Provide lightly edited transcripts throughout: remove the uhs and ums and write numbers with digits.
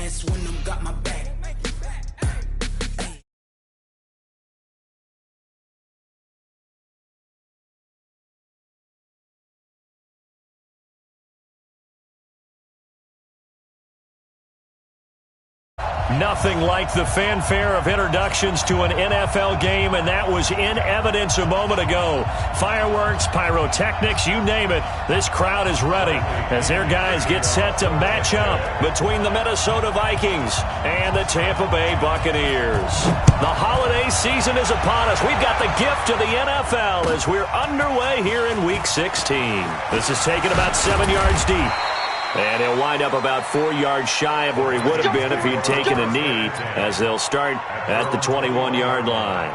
dance when them got my back. Nothing like the fanfare of introductions to an NFL game, and that was in evidence a moment ago. Fireworks, pyrotechnics, you name it. This crowd is ready as their guys get set to match up between the Minnesota Vikings and the Tampa Bay Buccaneers. The holiday season is upon us. We've got the gift of the NFL as we're underway here in Week 16. This is taken about 7 yards deep. And he'll wind up about 4 yards shy of where he would have been if he'd taken a knee, as they'll start at the 21-yard line.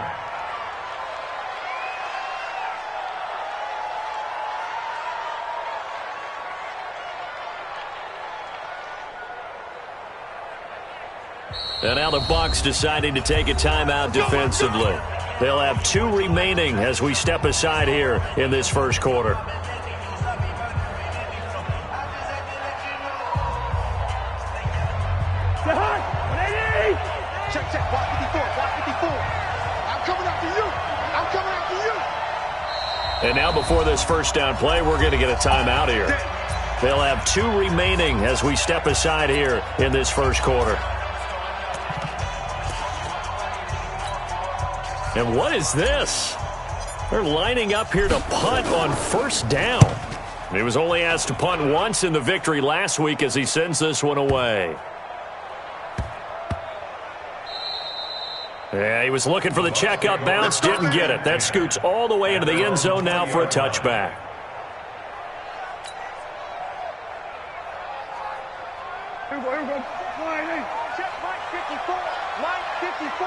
And now the Bucs deciding to take a timeout defensively. They'll have 2 remaining as we step aside here in this first quarter. Check, block 54, block 54. I'm coming after you. I'm coming after you. And now before this first down play, we're going to get a timeout here. They'll have 2 remaining as we step aside here in this first quarter. And what is this? They're lining up here to punt on first down. He was only asked to punt once in the victory last week as he sends this one away. Yeah, he was looking for the checkup bounce, didn't get it. That scoots all the way into the end zone now for a touchback. Here we go. Check, line 54. Line 54.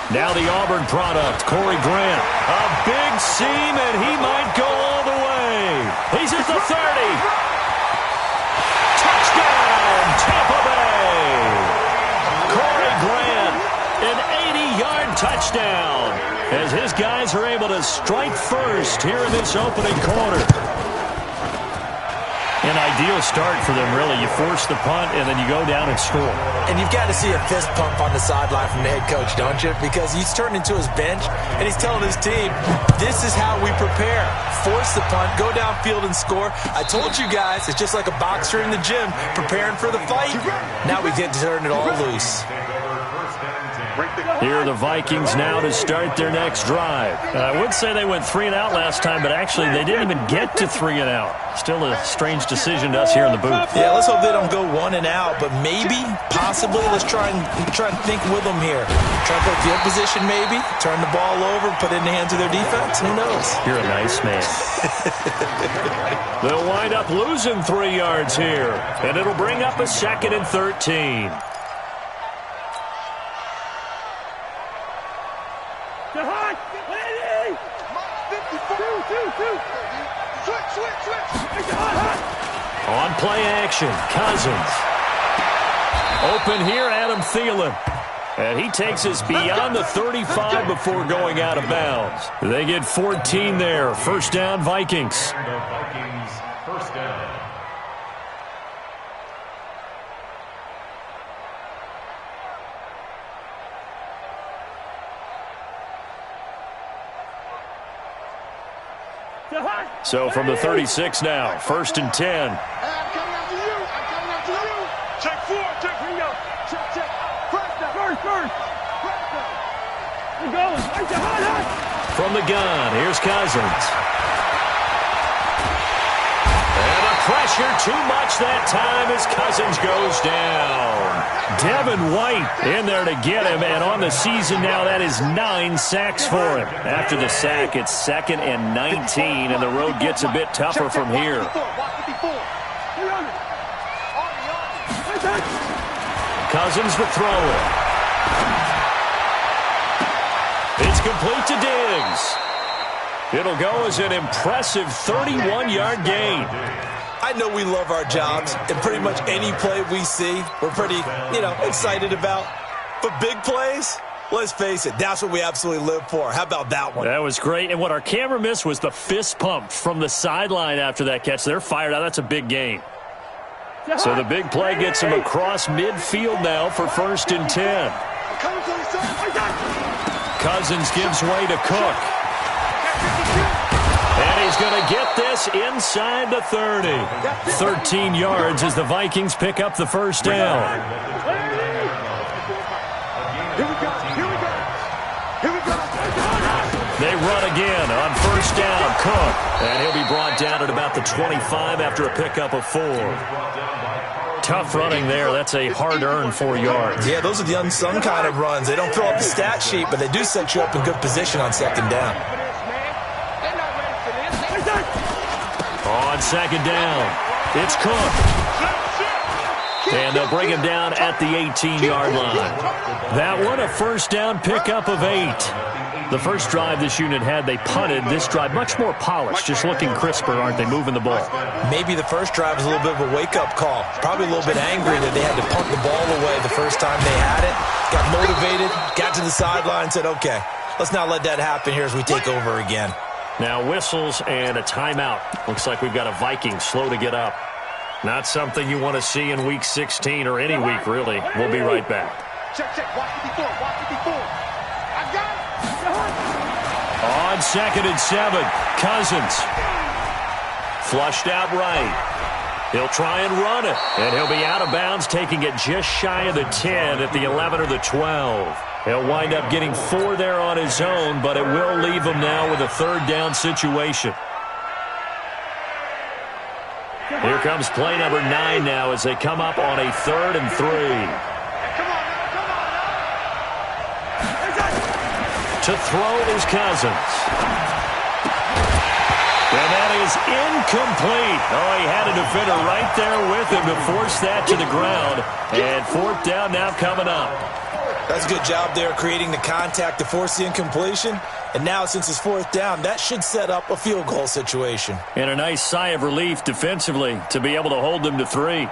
Now the Auburn product, Corey Grant. A big seam, and he might go all the way. He's at the 30. Touchdown, Tampa Bay. Corey Grant, an 80-yard touchdown, as his guys are able to strike first here in this opening quarter. An ideal start for them, really. You force the punt, and then you go down and score. And you've got to see a fist pump on the sideline from the head coach, don't you? Because he's turned into his bench, and he's telling his team, this is how we prepare. Force the punt, go downfield and score. I told you guys, it's just like a boxer in the gym preparing for the fight. Now we get to turn it all loose. Here are the Vikings now to start their next drive. I would say they went 3 and out last time, but actually they didn't even get to 3 and out. Still a strange decision to us here in the booth. Yeah, let's hope they don't go 1 and out, but maybe, possibly, let's try and think with them here. Try to play field position maybe, turn the ball over, put it in the hands of their defense. Who knows? You're a nice man. They'll wind up losing 3 yards here, and it'll bring up a 2nd and 13. On play action, Cousins. Open here, Adam Thielen. And he takes us beyond the 35 before going out of bounds. They get 14 there. First down, Vikings. First down. So from the 36 now, 1st and 10. I'm coming after you. I'm coming after you. Check 4. Check. Here you go. Check. First down. First. We're going. From the gun, here's Cousins. And the pressure too much that time as Cousins goes down. Devin White in there to get him, and on the season now, that is 9 sacks for him. After the sack, it's 2nd and 19, and the road gets a bit tougher from here. Cousins to throw it. It's complete to Diggs. It'll go as an impressive 31-yard gain. I know we love our jobs, and pretty much any play we see, we're pretty, excited about. But big plays, let's face it, that's what we absolutely live for. How about that one? That was great. And what our camera missed was the fist pump from the sideline after that catch. They're fired out. That's a big gain. So the big play gets him across midfield now for 1st and 10. Cousins gives way to Cook. And he's going to get this inside the 30. 13 yards as the Vikings pick up the first down. They run again on 1st down. Cook. And he'll be brought down at about the 25 after a pickup of 4. Tough running there. That's a hard-earned 4 yards. Yeah, those are the unsung kind of runs. They don't fill up the stat sheet, but they do set you up in good position on 2nd down. On 2nd down, it's Cook. And they'll bring him down at the 18-yard line. That one, a 1st down pickup of 8. The first drive this unit had, they punted. This drive, much more polished, just looking crisper, aren't they, moving the ball? Maybe the first drive was a little bit of a wake-up call. Probably a little bit angry that they had to punt the ball away the first time they had it. Got motivated, got to the sideline, said, okay, let's not let that happen here as we take over again. Now whistles and a timeout. Looks like we've got a Viking slow to get up. Not something you want to see in Week 16 or any week, really. We'll be right back. Check, watch it before, I got it. On 2nd and 7, Cousins. Flushed out right. He'll try and run it, and he'll be out of bounds, taking it just shy of the 10 at the 11 or the 12. He'll wind up getting 4 there on his own, but it will leave him now with a 3rd down situation. Here comes play number 9 now as they come up on a 3rd and 3. To throw is Cousins. And that is incomplete. Oh, he had a defender right there with him to force that to the ground. And 4th down now coming up. That's a good job there creating the contact to force the incompletion. And now since it's 4th down, that should set up a field goal situation. And a nice sigh of relief defensively to be able to hold them to 3.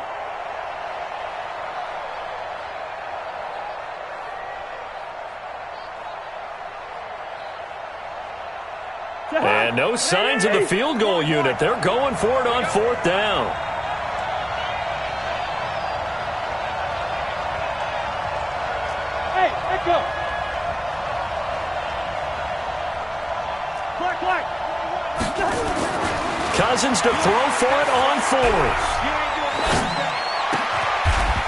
And no signs of the field goal unit. They're going for it on 4th down. Hey, let's go. Black. Cousins to throw for it on 4th.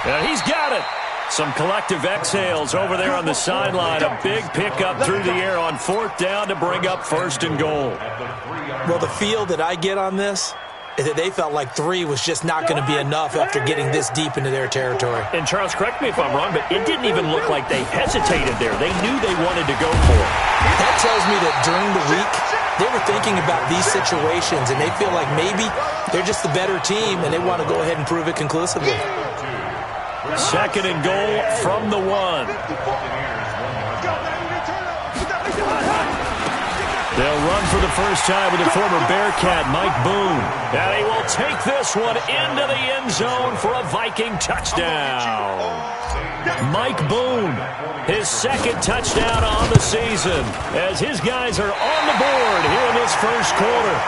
And he's got it. Some collective exhales over there on the sideline. A big pickup through the air on 4th down to bring up 1st and goal. Well, the feel that I get on this is that they felt like 3 was just not going to be enough after getting this deep into their territory. And Charles, correct me if I'm wrong, but it didn't even look like they hesitated there. They knew they wanted to go for it. That tells me that during the week, they were thinking about these situations, and they feel like maybe they're just the better team, and they want to go ahead and prove it conclusively. 2nd and goal from the 1. They'll run for the first time with the former Bearcat, Mike Boone. And he will take this one into the end zone for a Viking touchdown. Mike Boone, his 2nd touchdown on the season, as his guys are on the board here in this first quarter.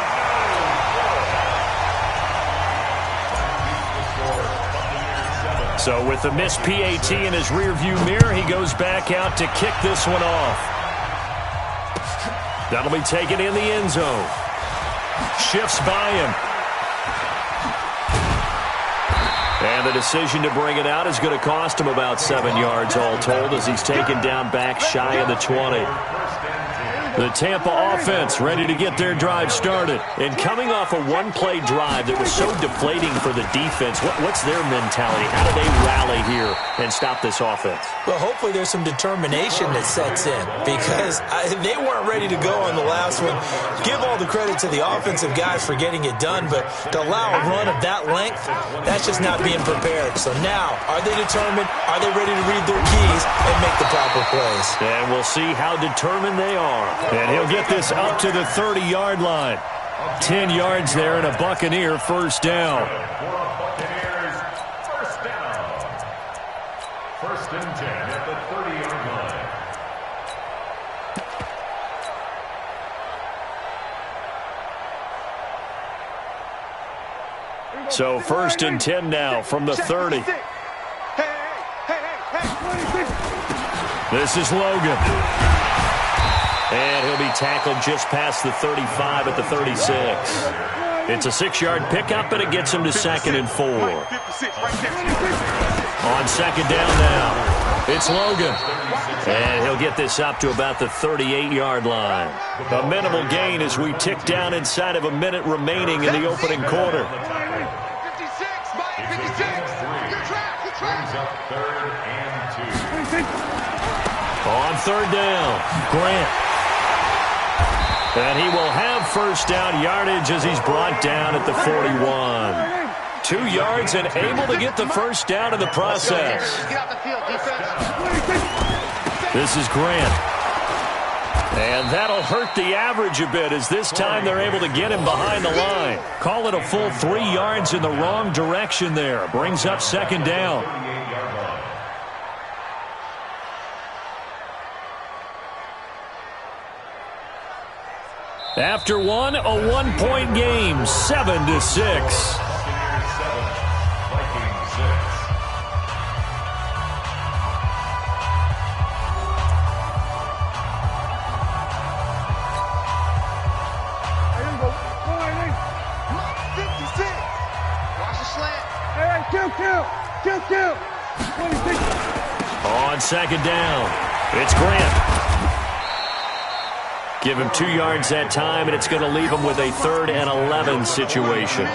So with the missed PAT in his rearview mirror, he goes back out to kick this one off. That'll be taken in the end zone. Shifts by him. And the decision to bring it out is going to cost him about 7 yards all told as he's taken down back shy of the 20. The Tampa offense ready to get their drive started. And coming off a one-play drive that was so deflating for the defense, what's their mentality? How do they rally here and stop this offense? Well, hopefully there's some determination that sets in because they weren't ready to go on the last one. Give all the credit to the offensive guys for getting it done, but to allow a run of that length, that's just not being prepared. So now, are they determined? Are they ready to read their keys and make the proper plays? And we'll see how determined they are. And he'll get this up to the 30-yard line. 10 yards there and a Buccaneer first down. First and 10 at the 30-yard line. So 1st and 10 now from the 30. This is Logan. And he'll be tackled just past the 35 at the 36. It's a 6-yard pickup, and it gets him to 2nd and 4. On 2nd down now, it's Logan. And he'll get this up to about the 38-yard line. A minimal gain as we tick down inside of a minute remaining in the opening quarter. 56, Mike, 56. Good track, good track. Brings up 3rd and 2. On 3rd down, Grant. And he will have 1st down yardage as he's brought down at the 41. 2 yards and able to get the 1st down in the process. Get out the field, defense. This is Grant. And that'll hurt the average a bit as this time they're able to get him behind the line. Call it a full 3 yards in the wrong direction there. Brings up 2nd down. After one, a 1-point game, 7-6. On 2nd down, it's Grant. Give him 2 yards that time, and it's going to leave him with a 3rd and 11 situation.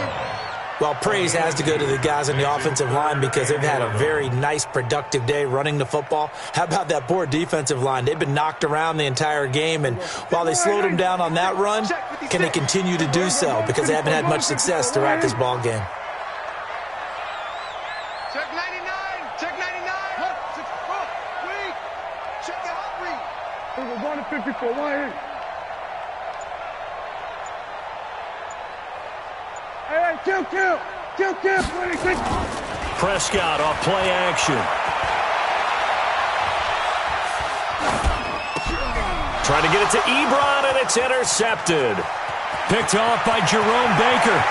Well, praise has to go to the guys on the offensive line because they've had a very nice, productive day running the football. How about that poor defensive line? They've been knocked around the entire game, and while they slowed them down on that run, can they continue to do so? Because they haven't had much success throughout this ball game. Check 99, check 99. Wait, check the hot read. We're going to 54, right here. Hey, kill, 26. Prescott off play action. Trying to get it to Ebron, and it's intercepted. Picked off by Jerome Baker.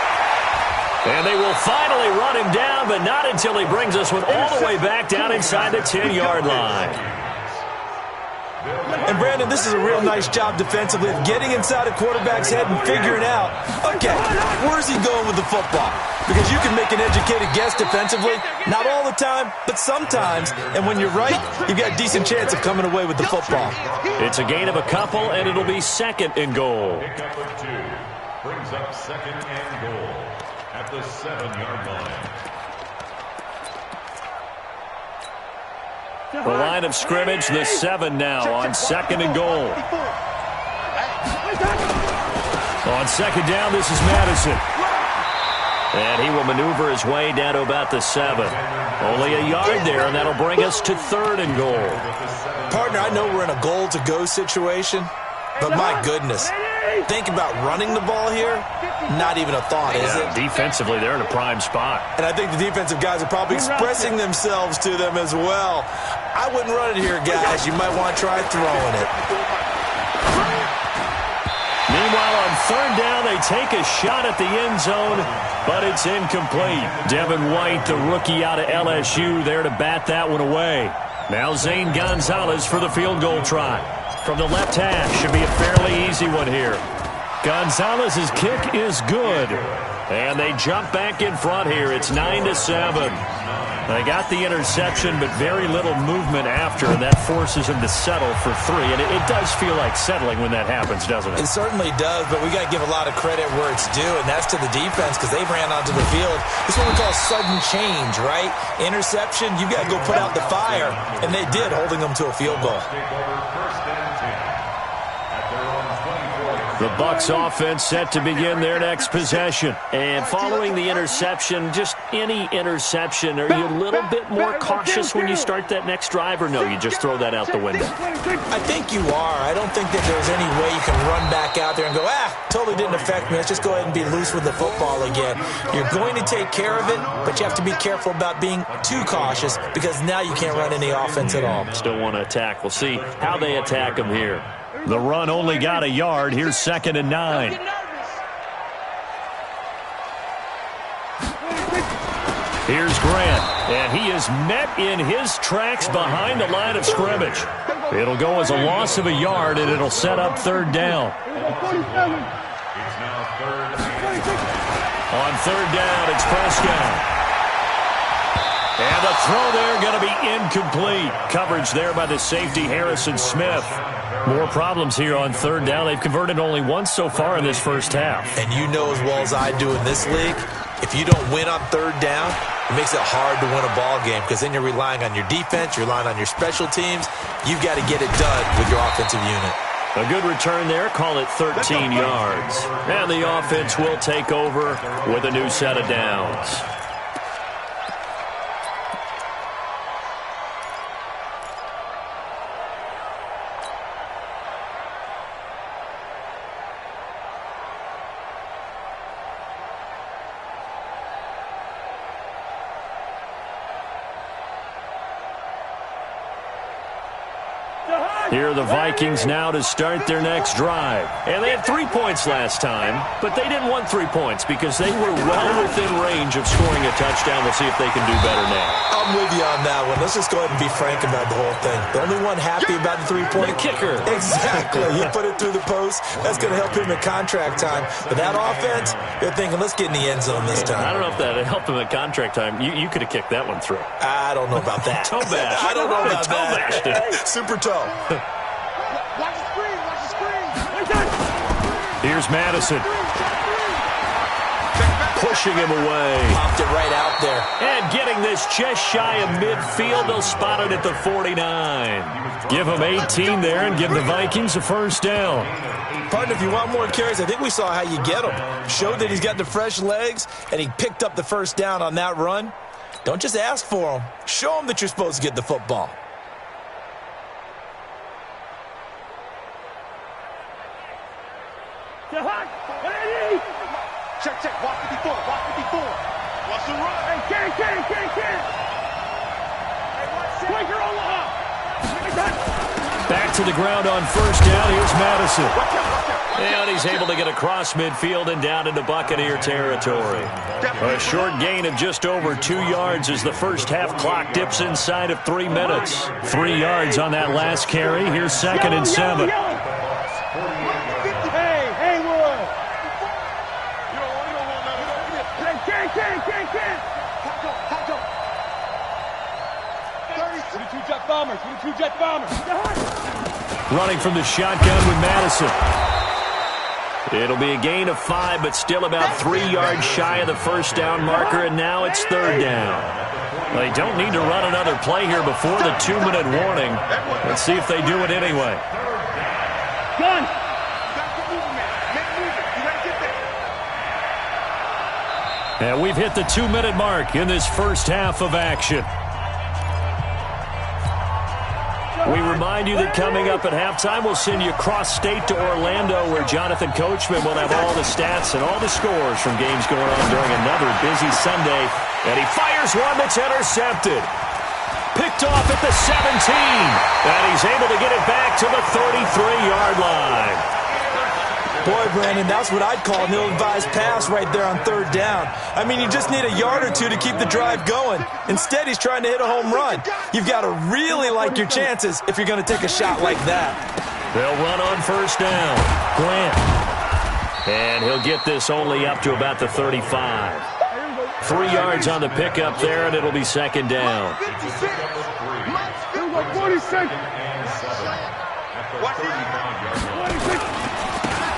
And they will finally run him down, but not until he brings us all the way back down inside the 10-yard line. And, Brandon, this is a real nice job defensively of getting inside a quarterback's head and figuring out, okay, where's he going with the football? Because you can make an educated guess defensively, not all the time, but sometimes. And when you're right, you've got a decent chance of coming away with the football. It's a gain of a couple, and it'll be 2nd and goal. Pickup of 2 brings up 2nd and goal at the 7-yard line. The line of scrimmage, the 7 now on 2nd and goal. On 2nd down, this is Madison. And he will maneuver his way down to about the 7. Only a yard there, and that'll bring us to 3rd and goal. Partner, I know we're in a goal-to-go situation, but my goodness, think about running the ball here, not even a thought, is it? Defensively, they're in a prime spot. And I think the defensive guys are probably expressing themselves to them as well. I wouldn't run it here, guys. You might want to try throwing it. Meanwhile, on 3rd down, they take a shot at the end zone, but it's incomplete. Devin White, the rookie out of LSU, there to bat that one away. Now Zane Gonzalez for the field goal try. From the left hash, should be a fairly easy one here. Gonzalez's kick is good. And they jump back in front here. It's 9-7. They got the interception, but very little movement after, and that forces them to settle for 3. And it does feel like settling when that happens, doesn't it? It certainly does, but we got to give a lot of credit where it's due, and that's to the defense because they ran onto the field. This is what we call sudden change, right? Interception, you got to go put out the fire, and they did, holding them to a field goal. The Bucs offense set to begin their next possession. And following the interception, just any interception, are you a little bit more cautious when you start that next drive, or no, you just throw that out the window? I think you are. I don't think that there's any way you can run back out there and go, totally didn't affect me. Let's just go ahead and be loose with the football again. You're going to take care of it, but you have to be careful about being too cautious because now you can't run any offense at all. Still want to attack. We'll see how they attack them here. The run only got a yard. Here's 2nd and 9. Here's Grant, and he is met in his tracks behind the line of scrimmage. It'll go as a loss of a yard, and it'll set up third down. It's now third and 6. On third down, it's Prescott. And the throw there going to be incomplete. Coverage there by the safety, Harrison Smith. More problems here on third down. They've converted only once so far in this first half. And you know as well as I do in this league, if you don't win on third down, it makes it hard to win a ball game because then you're relying on your defense, you're relying on your special teams. You've got to get it done with your offensive unit. A good return there. Call it 13 yards. And the offense will take over with a new set of downs. Here are the Vikings now to start their next drive. And they had 3 points last time, but they didn't want 3 points because they were well within range of scoring a touchdown. We'll see if they can do better now. I'm with you on that one. Let's just go ahead and be frank about the whole thing. The only one happy about the 3-point kicker. Exactly. He put it through the post. That's going to help him in contract time. But that offense, they're thinking, let's get in the end zone this time. I don't know if that helped him at contract time. You could have kicked that one through. I don't know about that. Toe bash. I don't know about toe that. bashed. Super toe. Watch the screen, watch the screen. Here's Madison. Pushing him away. Popped it right out there. And getting this just shy of midfield. They'll spot it at the 49. Give him 18 there and give the Vikings a first down. Partner, if you want more carries, I think we saw how you get him. Showed that he's got the fresh legs, and he picked up the first down on that run. Don't just ask for him. Show him that you're supposed to get the football. Check, check. Watch 54. Watch 54. Watch the run. Hey, can't. Quicker on the hop. Back to the ground on first down. Here's Madison. And he's able to get across midfield and down into Buccaneer territory. A short gain of just over 2 yards as the first half clock dips inside of 3 minutes. 3 yards on that last carry. Here's second and 7. Hey, Wood. Can't. Top go. 22 jet bombers. Running from the shotgun with Madison. It'll be a gain of 5, but still about 3 yards shy of the first down marker, and now it's third down. They don't need to run another play here before the 2-minute warning. Let's see if they do it anyway. Gun. And we've hit the 2-minute mark in this first half of action. We remind you that coming up at halftime, we'll send you cross-state to Orlando, where Jonathan Coachman will have all the stats and all the scores from games going on during another busy Sunday. And he fires one that's intercepted. Picked off at the 17. And he's able to get it back to the 33-yard line. Boy, Brandon, that's what I'd call an ill-advised pass right there on third down. I mean, you just need a yard or two to keep the drive going. Instead, he's trying to hit a home run. You've got to really like your chances if you're going to take a shot like that. They'll run on first down. Grant. And he'll get this only up to about the 35. 3 yards on the pickup there, and it'll be second down. 46.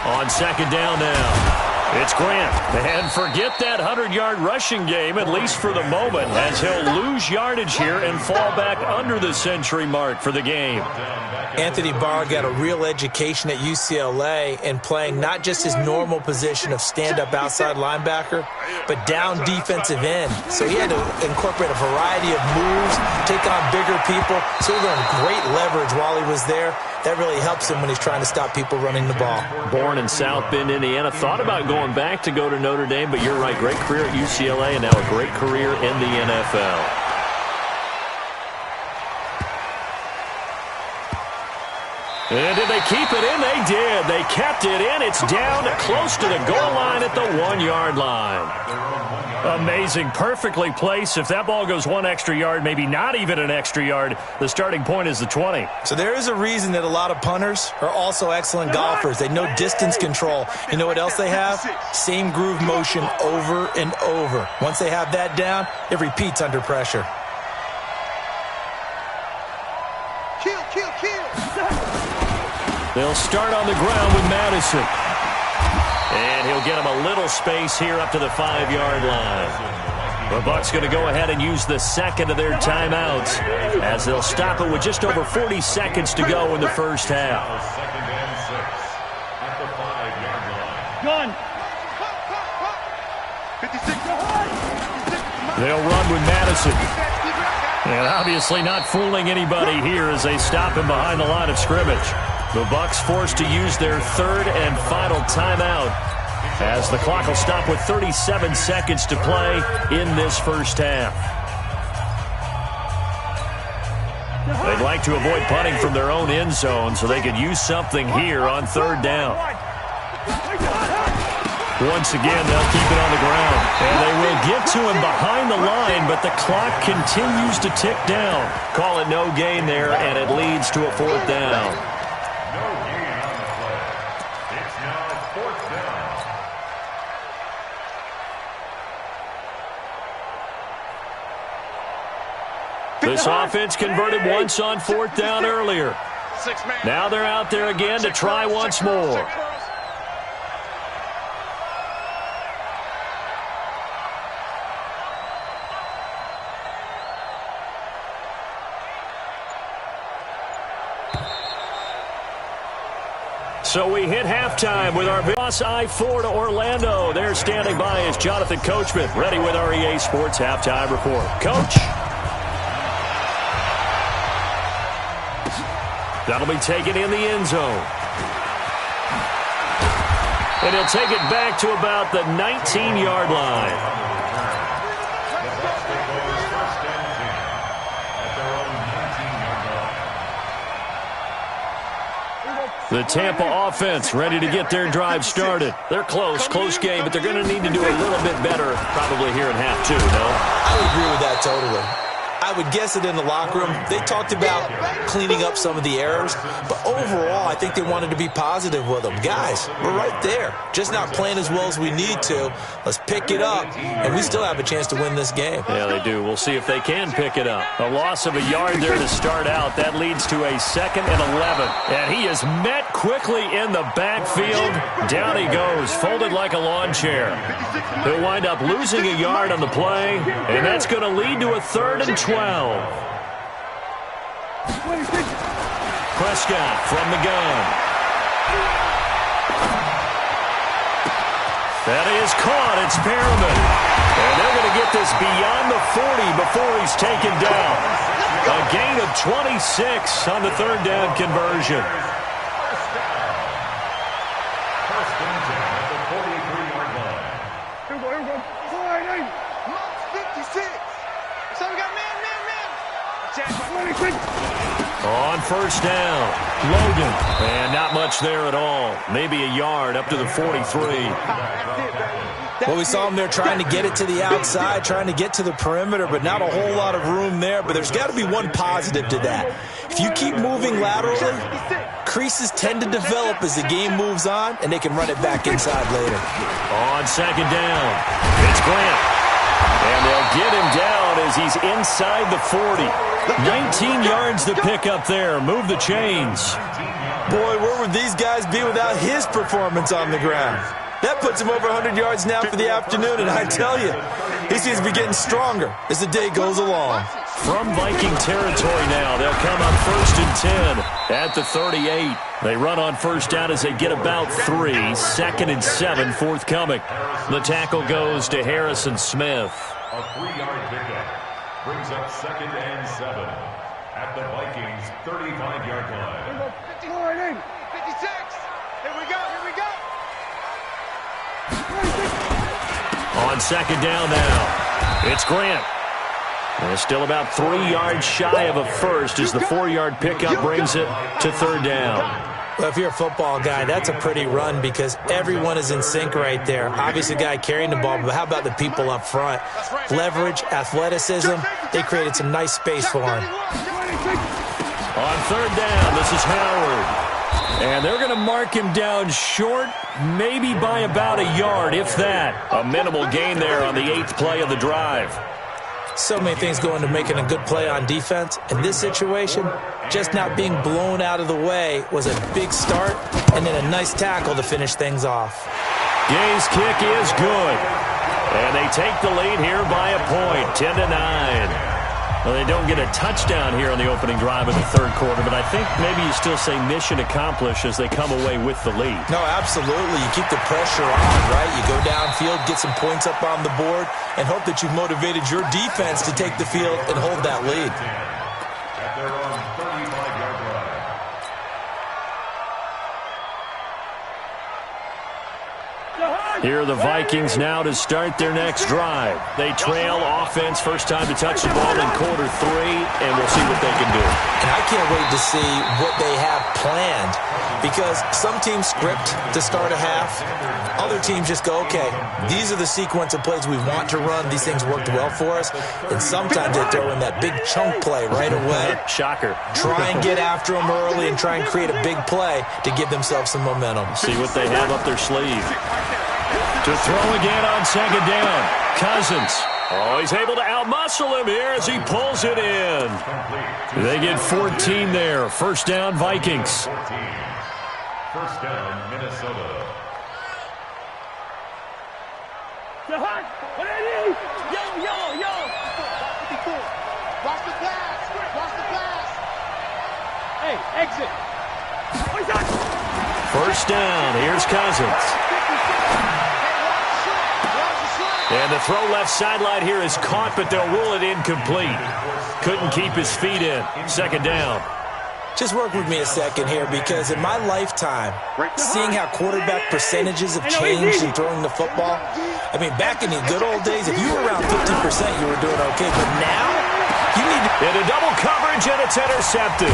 On second down now. It's Grant. And forget that 100-yard rushing game, at least for the moment, as he'll lose yardage here and fall back under the century mark for the game. Anthony Barr got a real education at UCLA in playing not just his normal position of stand-up outside linebacker, but down defensive end. So he had to incorporate a variety of moves, take on bigger people. So he learned great leverage while he was there. That really helps him when he's trying to stop people running the ball. Born in South Bend, Indiana. Thought about going back to go to Notre Dame, but you're right. Great career at UCLA and now a great career in the NFL. And did they keep it in? They did. They kept it in. It's down close to the goal line at the 1-yard line. A Amazing. Perfectly placed. If that ball goes one extra yard, maybe not even an extra yard, the starting point is the 20. So there is a reason that a lot of punters are also excellent golfers. They know distance control. You know what else they have? Same groove motion over and over. Once they have that down, it repeats under pressure. Kill, kill, kill. They'll start on the ground with Madison. And he'll get him a little space here up to the 5-yard line. The Bucs going to go ahead and use the second of their timeouts as they'll stop it with just over 40 seconds to go in the first half. Second and 6 at the 5-yard line. Gun. 56. They'll run with Madison. And obviously not fooling anybody here as they stop him behind the line of scrimmage. The Bucs forced to use their third and final timeout as the clock will stop with 37 seconds to play in this first half. They'd like to avoid punting from their own end zone so they could use something here on third down. Once again, they'll keep it on the ground. And they will get to him behind the line, but the clock continues to tick down. Call it no gain there, and it leads to a fourth down. No gain on the play. It's now fourth down. This offense converted once on fourth down earlier. Now they're out there again to try once more. So we hit halftime with our Cross I-4 to Orlando. There standing by is Jonathan Coachman, ready with our EA Sports Halftime Report. Coach? That'll be taken in the end zone. And he'll take it back to about the 19-yard line. The Tampa offense ready to get their drive started. They're close game, but they're going to need to do a little bit better probably here in half two, no? I would agree with that totally. I would guess it in the locker room. They talked about cleaning up some of the errors, but overall, I think they wanted to be positive with them. Guys, we're right there. Just not playing as well as we need to. Let's pick it up, and we still have a chance to win this game. Yeah, they do. We'll see if they can pick it up. A loss of a yard there to start out. That leads to a 2nd and 11. And he is met quickly in the backfield. Down he goes, folded like a lawn chair. He'll wind up losing a yard on the play, and that's going to lead to a 3rd and 12. Prescott from the gun. That is caught. It's Perriman. And they're going to get this beyond the 40 before he's taken down. A gain of 26 on the 3rd down conversion. First and 10 at the 43-yard line. Here we go. 56. So we got man. 26. On first down, Logan. And not much there at all. Maybe a yard up to the 43. Well, we saw him there trying to get it to the outside, trying to get to the perimeter, but not a whole lot of room there. But there's got to be one positive to that. If you keep moving laterally, creases tend to develop as the game moves on, and they can run it back inside later. On second down, it's Grant. And they'll get him down as he's inside the 40. 19 yards to pick up there. Move the chains. Boy, where would these guys be without his performance on the ground? That puts him over 100 yards now for the afternoon, and I tell you, he seems to be getting stronger as the day goes along. From Viking territory now, they'll come on 1st and 10 at the 38. They run on first down as they get about 3. 2nd and 7 forthcoming. The tackle goes to Harrison Smith. A 3-yard pickup brings up 2nd and 7 at the Vikings' 35-yard line. 56. Here we go. On second down now, it's Grant. And still about 3 yards shy of a first as the 4-yard pickup brings it to 3rd down. Well, if you're a football guy, that's a pretty run because everyone is in sync right there. Obviously, the guy carrying the ball, but how about the people up front? Leverage, athleticism, they created some nice space for him. On third down, this is Howard. And they're going to mark him down short, maybe by about a yard, if that. A minimal gain there on the 8th play of the drive. So many things go into making a good play on defense. In this situation, just not being blown out of the way was a big start, and then a nice tackle to finish things off. Gay's kick is good. And they take the lead here by a point, 10-9. Well, they don't get a touchdown here on the opening drive of the third quarter, but I think maybe you still say mission accomplished as they come away with the lead. No, absolutely. You keep the pressure on, right? You go downfield, get some points up on the board, and hope that you've motivated your defense to take the field and hold that lead. At their own 35-yard line. Here are the Vikings now to start their next drive. They trail offense, first time to touch the ball in quarter 3, and we'll see what they can do. And I can't wait to see what they have planned because some teams script to start a half. Other teams just go, okay, these are the sequence of plays we want to run. These things worked well for us. And sometimes they throw in that big chunk play right away. Shocker. Try and get after them early and try and create a big play to give themselves some momentum. See what they have up their sleeve. To throw again on second down. Cousins. Oh, he's able to outmuscle him here as he pulls it in. They get 14 there. First down, Vikings. 14. First down, Minnesota. What it is? Yo. Watch the pass. Watch the pass. Hey, exit. First down. Here's Cousins. And the throw left sideline here is caught, but they'll rule it incomplete. Couldn't keep his feet in. Second down. Just work with me a second here because in my lifetime, seeing how quarterback percentages have changed in throwing the football, I mean, back in the good old days, if you were around 50%, you were doing okay. But now, you need to... Into double coverage, and it's intercepted.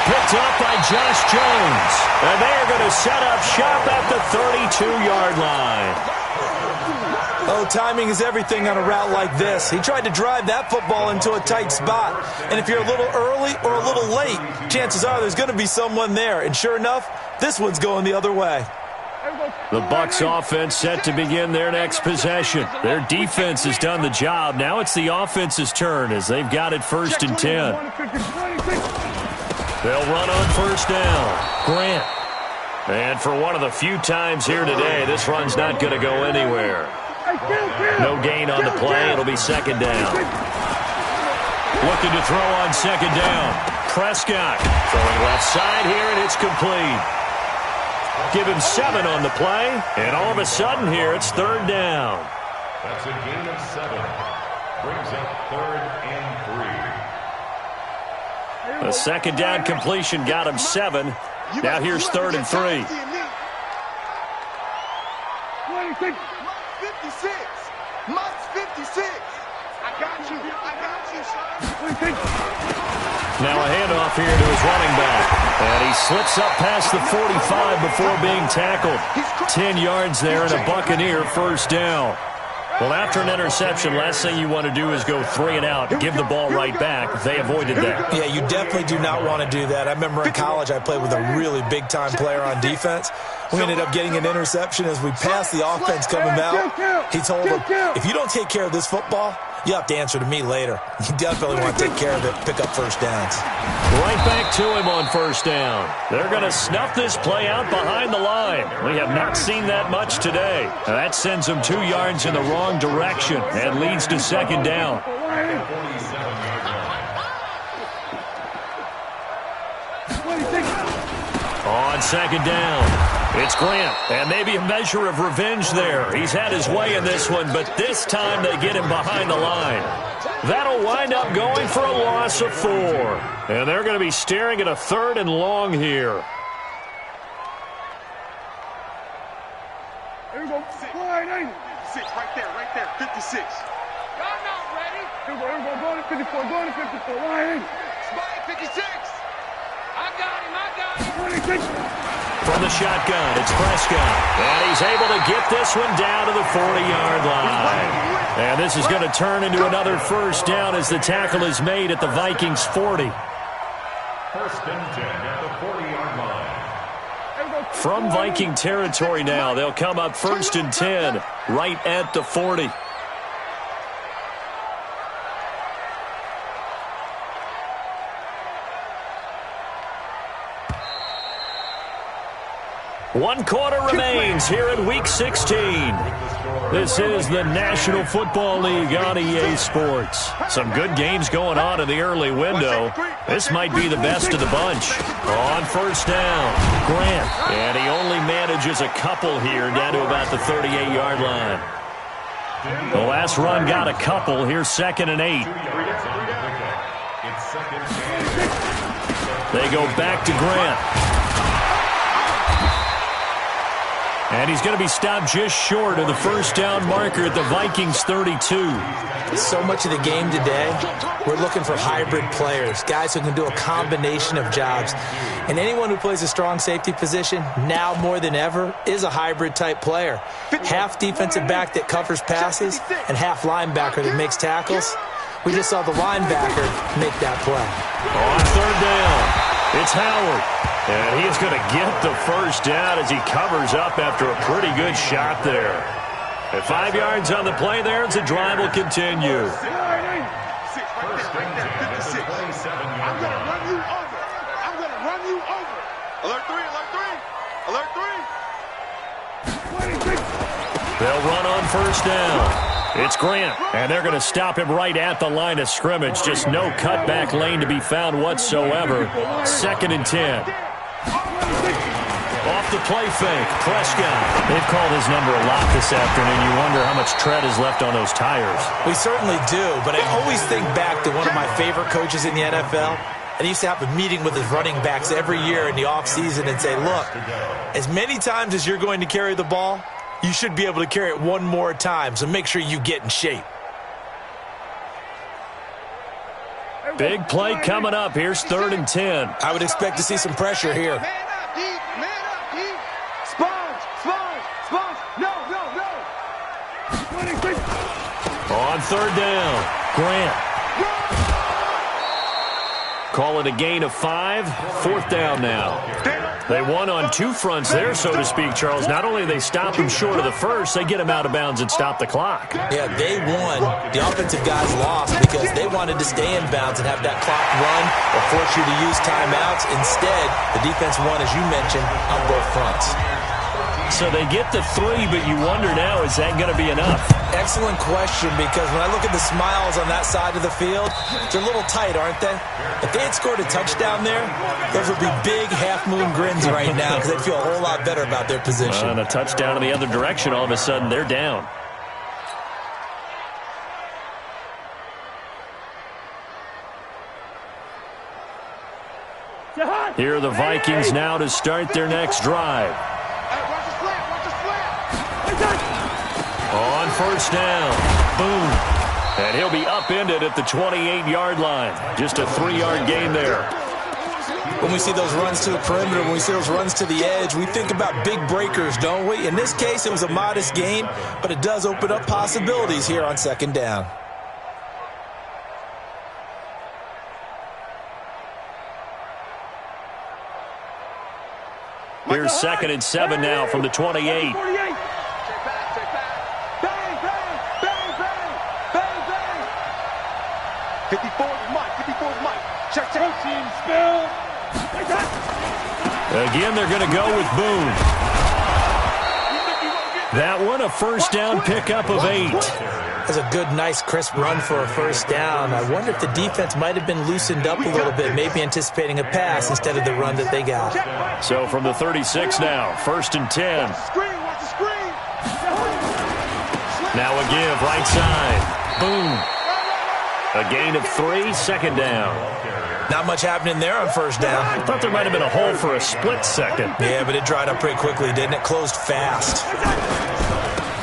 Picked up by Josh Jones. And they are going to set up shop at the 32-yard line. Oh, timing is everything on a route like this. He tried to drive that football into a tight spot. And if you're a little early or a little late, chances are there's going to be someone there. And sure enough, this one's going the other way. The Bucs offense set to begin their next possession. Their defense has done the job. Now it's the offense's turn as they've got it first and 10. They'll run on first down. Grant. And for one of the few times here today, this run's not going to go anywhere. No gain on the play. It'll be second down. Looking to throw on second down. Prescott throwing left side here, and it's complete. Give him 7 on the play, and all of a sudden here it's third down. That's a gain of 7. Brings up 3rd and 3. A second down completion got him 7. Now here's 3rd and 3. 56. Must 56. I got you, son. Now a handoff here to his running back. And he slips up past the 45 before being tackled. 10 yards there and a Buccaneer first down. Well, after an interception, last thing you want to do is go 3 and out, give the ball right back. They avoided that. Yeah, you definitely do not want to do that. I remember in college I played with a really big-time player on defense. We ended up getting an interception as we passed the offense coming out. He told him, if you don't take care of this football, you have to answer to me later. You definitely want to take care of it, pick up first downs. Right back to him on first down. They're going to snuff this play out behind the line. We have not seen that much today. Now that sends them 2 yards in the wrong direction and leads to second down. On second down, it's Grant, and maybe a measure of revenge there. He's had his way in this one, but this time they get him behind the line. That'll wind up going for a loss of 4. And they're going to be staring at a 3rd and long here. Here we go. Line 8. 56, right there, 56. Y'all not ready. Here we go. Going to 54. Line 8. Spy 56. I From the shotgun, it's Prescott. And he's able to get this one down to the 40-yard line. And this is going to turn into another first down as the tackle is made at the Vikings 40. First and 10 at the 40-yard line. From Viking territory now, they'll come up first and 10 right at the 40. One quarter remains here in Week 16. This is the National Football League on EA Sports. Some good games going on in the early window. This might be the best of the bunch. On first down, Grant. And he only manages a couple here down to about the 38-yard line. The last run got a couple. Here's 2nd and 8. They go back to Grant. And he's going to be stopped just short of the first down marker at the Vikings 32. So much of the game today, we're looking for hybrid players, guys who can do a combination of jobs. And anyone who plays a strong safety position, now more than ever, is a hybrid-type player. Half defensive back that covers passes and half linebacker that makes tackles. We just saw the linebacker make that play. On third down, it's Howard. And he is going to get the first down as he covers up after a pretty good shot there. At 5 yards on the play there, as the drive will continue. I'm going to run you over. I'm going to run you over. Alert 3, alert 3. Alert 3. They'll run on first down. It's Grant, and they're going to stop him right at the line of scrimmage. Just no cutback lane to be found whatsoever. 2nd and 10. Off the play fake, Prescott. They've called his number a lot this afternoon. You wonder how much tread is left on those tires. We certainly do, but I always think back to one of my favorite coaches in the NFL. And he used to have a meeting with his running backs every year in the offseason and say, look, as many times as you're going to carry the ball, you should be able to carry it one more time, so make sure you get in shape. Big play coming up. Here's 3rd and 10. I would expect to see some pressure here. Man up, deep. Man up, deep. Sponge, sponge, sponge. No, no, no. On third down, Grant. Call it a gain of 5. 4th down now. They won on 2 fronts there, so to speak, Charles. Not only they stop him short of the first, they get him out of bounds and stop the clock. Yeah, they won. The offensive guys lost because they wanted to stay in bounds and have that clock run or force you to use timeouts. Instead, the defense won, as you mentioned, on both fronts. So they get the 3, but you wonder now, is that going to be enough? Excellent question, because when I look at the smiles on that side of the field, they're a little tight, aren't they? If they had scored a touchdown there, those would be big half-moon grins right now because they'd feel a whole lot better about their position. And a touchdown in the other direction, all of a sudden, they're down. Here are the Vikings now to start their next drive. On first down, boom. And he'll be upended at the 28-yard line. Just a 3-yard gain there. When we see those runs to the perimeter, when we see those runs to the edge, we think about big breakers, don't we? In this case, it was a modest gain, but it does open up possibilities here on 2nd down. Here's 2nd and 7 now from the 28. Again, they're going to go with Boone. That one, a first down pickup of 8. That's a good, nice, crisp run for a first down. I wonder if the defense might have been loosened up a little bit, maybe anticipating a pass instead of the run that they got. So from the 36 now, 1st and 10. Now a give, right side. Boom. A gain of 3, 2nd down. Not much happening there on first down. I thought there might have been a hole for a split second. Yeah, but it dried up pretty quickly, didn't it? Closed fast.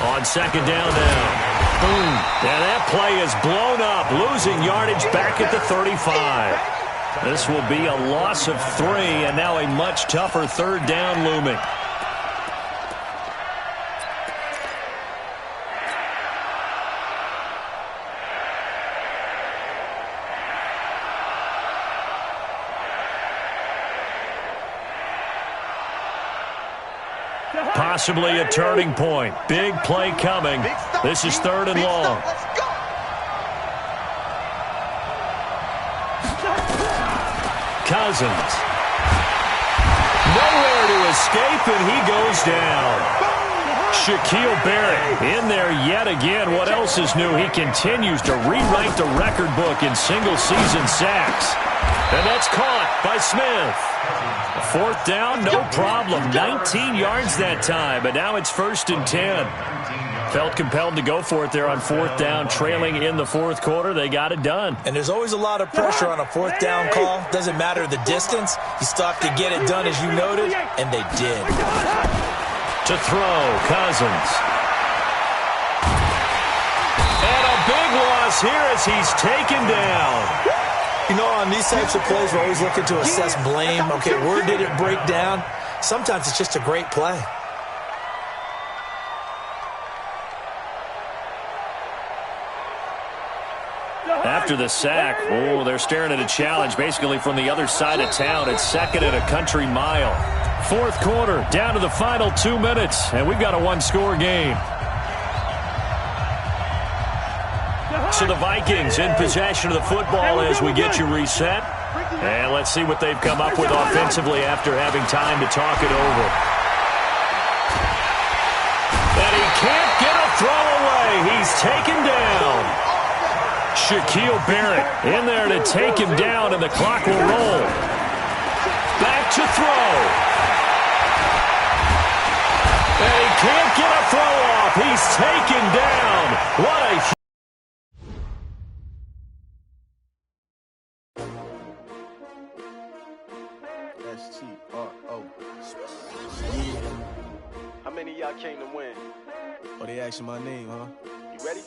On 2nd down now. Boom. And that play is blown up, losing yardage back at the 35. This will be a loss of 3, and now a much tougher third down looming. Possibly a turning point. Big play coming. This is 3rd and long. Cousins. Nowhere to escape, and he goes down. Shaquille Barrett in there yet again. What else is new? He continues to rewrite the record book in single-season sacks. And that's caught by Smith. 4th down, no problem. 19 yards that time, but now it's 1st and 10. Felt compelled to go for it there on 4th down, trailing in the 4th quarter. They got it done. And there's always a lot of pressure on a 4th down call. Doesn't matter the distance. You still have to get it done, as you noted, and they did. To throw, Cousins. And a big loss here as he's taken down. You know, on these types of plays, we're always looking to assess blame. Okay, where did it break down? Sometimes it's just a great play. After the sack, they're staring at a challenge basically from the other side of town. It's 2nd and a country mile. 4th quarter, down to the final 2 minutes, and we've got a 1-score game. So the Vikings in possession of the football as we get you reset. And let's see what they've come up with offensively after having time to talk it over. And he can't get a throw away. He's taken down. Shaquille Barrett in there to take him down, and the clock will roll. Back to throw. And he can't get a throw off. He's taken down. What a S-T-R-O. How many of y'all came to win? Oh, they asking my name, huh? You ready?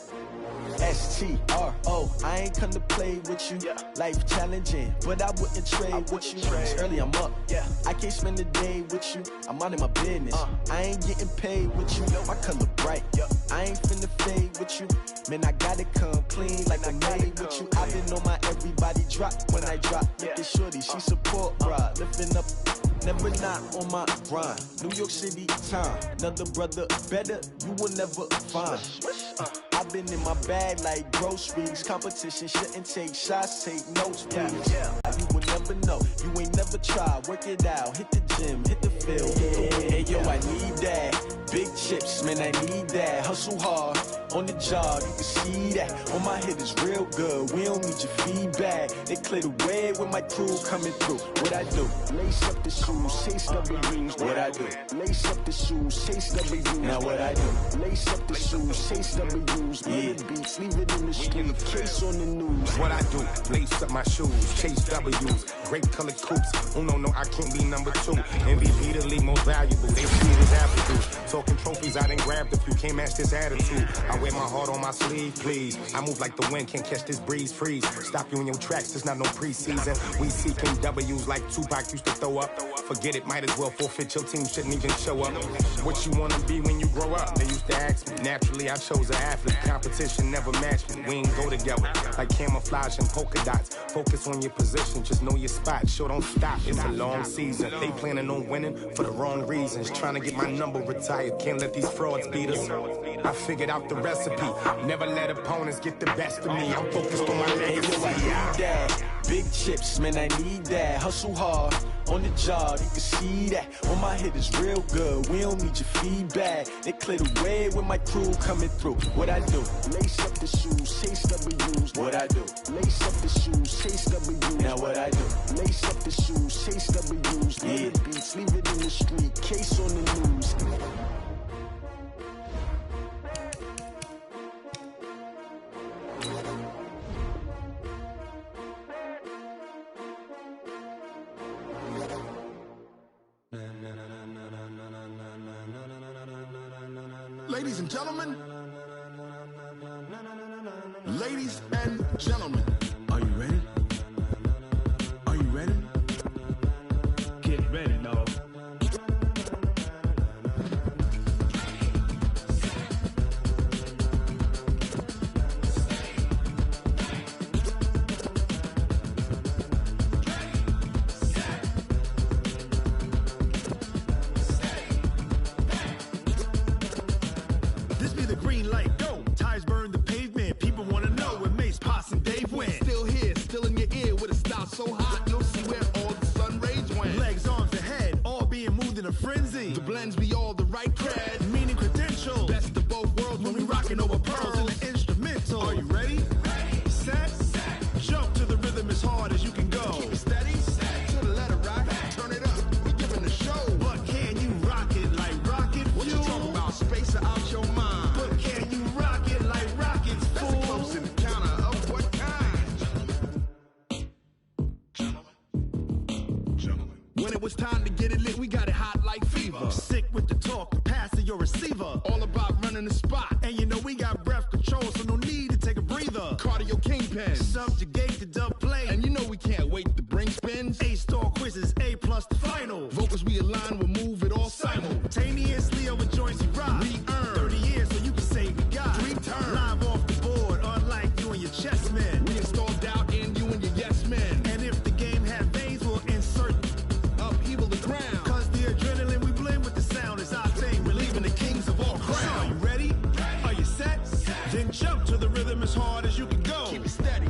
S-T-R-O. I ain't come to play with you. Yeah. Life challenging, but I wouldn't trade with you. It's early, I'm up. Yeah. I can't spend the day with you. I'm minding my business. I ain't getting paid with you. My color bright. Yeah. I ain't finna fade with you. Man, I gotta come clean like I'm made with you. I've been on my everybody drop when I drop. Look at shorty, she support ride. Lifting up, never not on my grind. New York City time. Another brother better, you will never find. I've been in my bag like groceries. Competition shouldn't take shots, take notes, please. You will never know, you ain't never tried. Work it out, hit the gym, hit the field. Hey yo, I need that. Big chips, man, I need that. Hustle hard, on the job, you can see that. On my head is real good, we don't need your feedback. They clear the way with my crew coming through. What I do? Lace up the shoes, chase W's. What I do? Lace up the shoes, chase W's. Now what I do? Lace up the shoes, chase W's. Yeah, beats, leave it in the street, case on the news. What I do? Lace up my shoes, chase W's. Great colored coops. Oh no, I can't be number 2. MVP the league most valuable. They see it as aptitude. Talking trophies, I done grabbed a few. Can't match this attitude. I wear my heart on my sleeve, please. I move like the wind, can't catch this breeze, freeze. Stop you in your tracks, there's not no preseason. We seeking W's like Tupac used to throw up. Forget it, might as well forfeit. Your team shouldn't even show up. What you wanna be when you grow up? They used to ask me. Naturally, I chose an athlete. Competition never matched me. We ain't go together like camouflage and polka dots. Focus on your position, just know your spot. Sure, don't stop. It's a long season. They planning on winning for the wrong reasons. Trying to get my number retired. Can't let these frauds beat us. I figured out the recipe. Never let opponents get the best of me. I'm focused on my legacy. Big chips, man, I need that. Hustle hard, on the job, you can see that. On my head is real good, we don't need your feedback. They clear the way with my crew coming through. What I do? Lace up the shoes, chase W's. What I do? Lace up the shoes, chase W's. Now what I do? Lace up the shoes, chase W's. Yeah, beats, leave it in the street, case on the news. Ladies and gentlemen, are you ready? Are you When it was time to get it lit, we got it hot like fever. Sick with the talk, passing your receiver. All about running the spot. And you know we got breath control, so no need to take a breather. Cardio kingpin. Subjugate the dub play. And you know we can't wait to bring spins. A-star quizzes, A+ the final. Vocals we align, we'll move it all simultaneously over joints we rock. We earn 30 years so you can say we got 3 turns. Live off the board, unlike you and your chess men. We install doubt in you and your yes men. And if the game had veins, we'll insert upheaval the ground. Cause the adrenaline we blend with the sound is our thing. We're leaving the kings of all crowns. Are you ready? Are you set? Then jump to the rhythm as hard as you can go. Keep it steady,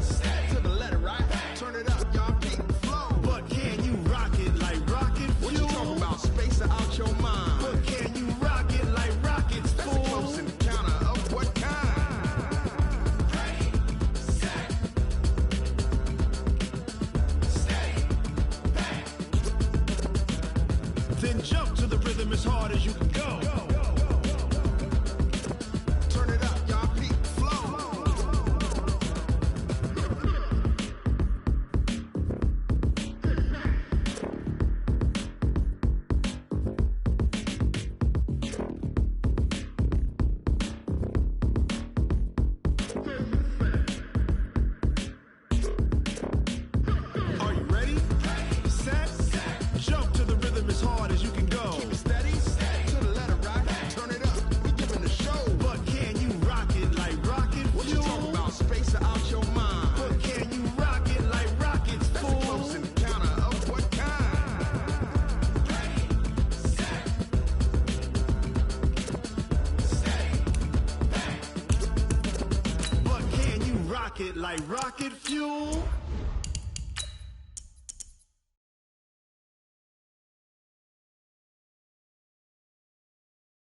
to the letter, right? Turn it up, y'all beat the flow. But can you rock it like rocket fuel? What you talking about? Space out your mind. But can you rock it like rockets, That's fool? a close encounter of what kind? Ready, set, steady, back. Then jump to the rhythm as hard as you can go. Turn it up, y'all beat the flow. Are you ready? Set, jump to the rhythm as hard as you can go. Keep it steady, to the letter, right? Turn it up, we giving the show. But can you rock it like rocket What you fuel? talking about? Space out your mind. But can you rock it like rockets, That's a fool? close encounter of what kind? Ready, set, steady, back. But can you rock it like rocket fuel?